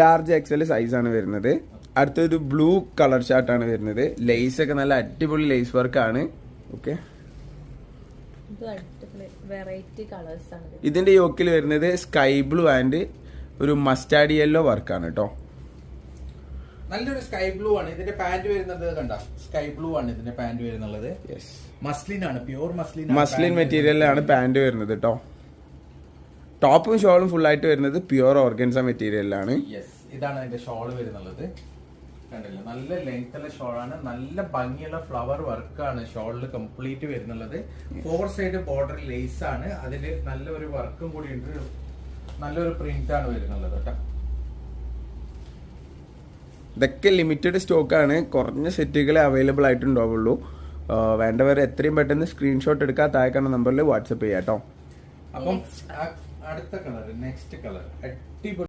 Large XL സൈസാണ് വരുന്നത്. അടുത്തൊരു ബ്ലൂ കളർ ഷർട്ടാണ് വരുന്നത്. ലേസ് ഒക്കെ നല്ല അടിപൊളി ലേസ് വർക്കാണ്. ഓക്കെ, ഇതിന്റെ യോക്കിൽ വരുന്നത് സ്കൈ ബ്ലൂ ആൻഡ് ഒരു മസ്റ്റാർഡ് യെല്ലോ വർക്കാണ് കേട്ടോ. നല്ലൊരു സ്കൈ ബ്ലൂ ആണ് ഇതിന്റെ പാന്റ് വരുന്നത്. കണ്ട, സ്കൈ ബ്ലൂ ആണ് ഇതിന്റെ പാന്റ് വരുന്നത്. മസ്ലിൻ ആണ്, പ്യൂർ മസ്ലിൻ മെറ്റീരിയലാണ് പാന്റ് വരുന്നത് കേട്ടോ. ടോപ്പും ഷോളും ഫുൾ ആയിട്ട് വരുന്നത് പ്യൂർ ഓർഗൻസ മെറ്റീരിയലാണ്. ഇതാണ് അതിന്റെ ഷോൾ വരുന്നത്. കണ്ടില്ല, നല്ല ലെങ്ത്തുള്ള ഷോളാണ്. നല്ല ഭംഗിയുള്ള ഫ്ലവർ വർക്കാണ് ഷോളിൽ കംപ്ലീറ്റ് വരുന്നുള്ളത്. 4 സൈഡ് ബോർഡർ ലേസ് ആണ്. അതില് നല്ലൊരു വർക്കും കൂടി ഉണ്ട്. നല്ലൊരു പ്രിന്റ് ആണ് വരുന്നുള്ളത് കേട്ടോ. ഇതൊക്കെ ലിമിറ്റഡ് സ്റ്റോക്കാണ്. കുറഞ്ഞ സെറ്റുകളെ അവൈലബിൾ ആയിട്ടുണ്ടാവുള്ളൂ. വേണ്ടവർ എത്രയും പെട്ടെന്ന് സ്ക്രീൻഷോട്ട് എടുക്കാൻ താഴെ നമ്പറിൽ വാട്സപ്പ് ചെയ്യാം കേട്ടോ. അപ്പം അടുത്ത കളർ, നെക്സ്റ്റ് കളർ അടിപൊളി